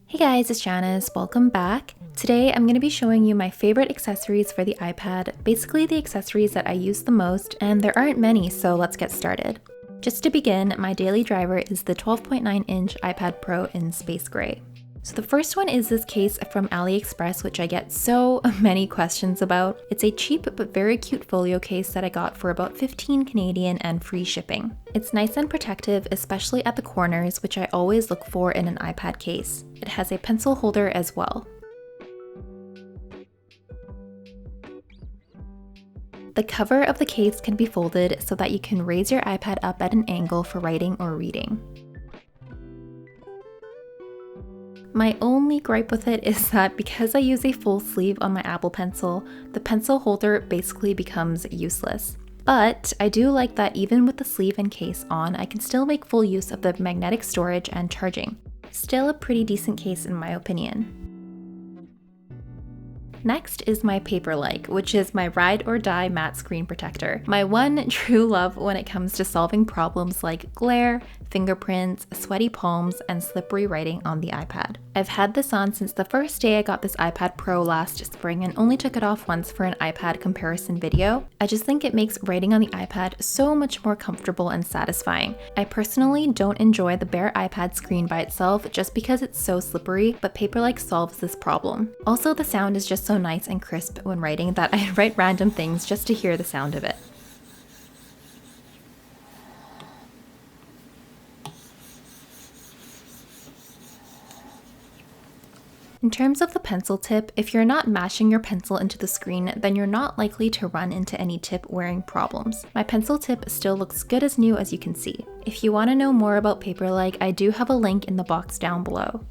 Hey guys, it's Janice. Welcome back. Today I'm going to be showing you my favorite accessories for the iPad, basically the accessories that I use the most, and there aren't many, so let's get started. Just to begin, my daily driver is the 12.9-inch iPad Pro in space gray. So the first one is this case from AliExpress, which I get so many questions about. It's a cheap but very cute folio case that I got for about 15 Canadian and free shipping. It's nice and protective, especially at the corners, which I always look for in an iPad case. It has a pencil holder as well. The cover of the case can be folded so that you can raise your iPad up at an angle for writing or reading. My only gripe with it is that because I use a full sleeve on my Apple Pencil, the pencil holder basically becomes useless. But I do like that even with the sleeve and case on, I can still make full use of the magnetic storage and charging. Still a pretty decent case in my opinion. Next is my Paperlike, which is my ride or die matte screen protector. My one true love when it comes to solving problems like glare, fingerprints, sweaty palms, and slippery writing on the iPad. I've had this on since the first day I got this iPad Pro last spring and only took it off once for an iPad comparison video. I just think it makes writing on the iPad so much more comfortable and satisfying. I personally don't enjoy the bare iPad screen by itself just because it's so slippery, but Paperlike solves this problem. Also, the sound is just so nice and crisp when writing that I write random things just to hear the sound of it. In terms of the pencil tip, if you're not mashing your pencil into the screen, then you're not likely to run into any tip wearing problems. My pencil tip still looks good as new, as you can see. If you want to know more about Paperlike, I do have a link in the box down below.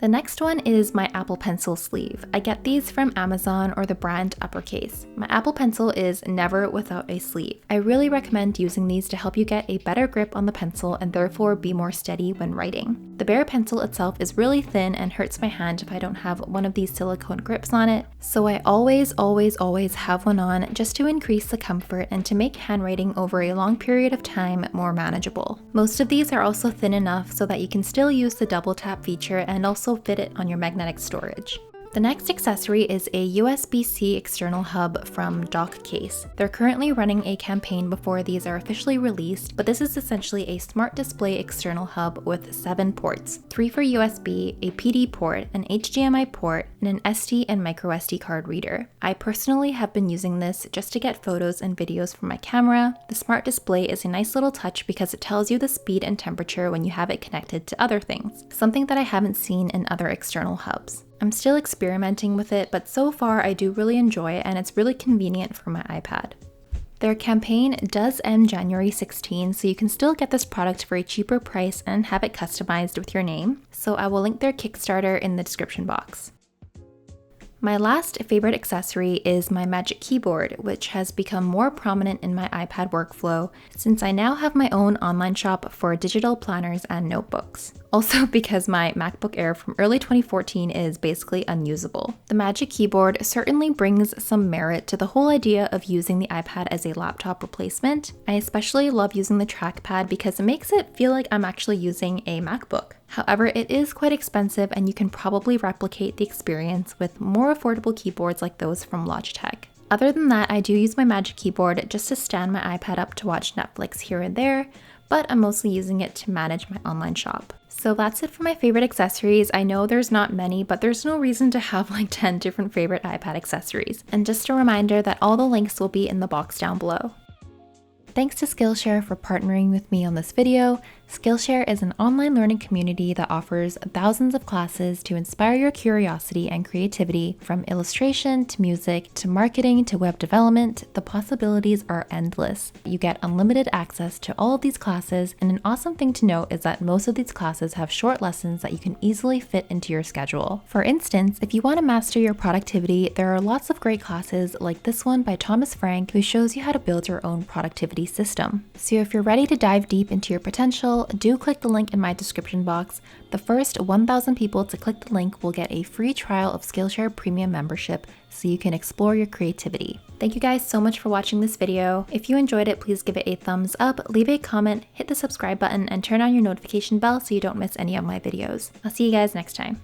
The next one is my Apple Pencil sleeve. I get these from Amazon or the brand Uppercase. My Apple Pencil is never without a sleeve. I really recommend using these to help you get a better grip on the pencil and therefore be more steady when writing. The bare pencil itself is really thin and hurts my hand if I don't have one of these silicone grips on it, so I always have one on just to increase the comfort and to make handwriting over a long period of time more manageable. Most of these are also thin enough so that you can still use the double tap feature and also fit it on your magnetic storage. The next accessory is a USB-C External Hub from Dockcase. They're currently running a campaign before these are officially released, but this is essentially a smart display external hub with 7 ports, 3 for USB, a PD port, an HDMI port, and an SD and microSD card reader. I personally have been using this just to get photos and videos from my camera. The smart display is a nice little touch because it tells you the speed and temperature when you have it connected to other things, something that I haven't seen in other external hubs. I'm still experimenting with it, but so far I do really enjoy it and it's really convenient for my iPad. Their campaign does end January 16, so you can still get this product for a cheaper price and have it customized with your name. So I will link their Kickstarter in the description box. My last favorite accessory is my Magic Keyboard, which has become more prominent in my iPad workflow since I now have my own online shop for digital planners and notebooks. Also because my MacBook Air from early 2014 is basically unusable. The Magic Keyboard certainly brings some merit to the whole idea of using the iPad as a laptop replacement. I especially love using the trackpad because it makes it feel like I'm actually using a MacBook. However, it is quite expensive and you can probably replicate the experience with more affordable keyboards like those from Logitech. Other than that, I do use my Magic Keyboard just to stand my iPad up to watch Netflix here and there, but I'm mostly using it to manage my online shop. So that's it for my favorite accessories. I know there's not many, but there's no reason to have like 10 different favorite iPad accessories. And just a reminder that all the links will be in the box down below. Thanks to Skillshare for partnering with me on this video. Skillshare is an online learning community that offers thousands of classes to inspire your curiosity and creativity. From illustration to music to marketing to web development, the possibilities are endless. You get unlimited access to all of these classes, and an awesome thing to note is that most of these classes have short lessons that you can easily fit into your schedule. For instance, if you want to master your productivity, there are lots of great classes like this one by Thomas Frank, who shows you how to build your own productivity system. So if you're ready to dive deep into your potential, Also, do click the link in my description box. The first 1,000 people to click the link will get a free trial of Skillshare Premium membership so you can explore your creativity. Thank you guys so much for watching this video. If you enjoyed it, please give it a thumbs up, leave a comment, hit the subscribe button, and turn on your notification bell so you don't miss any of my videos. I'll see you guys next time.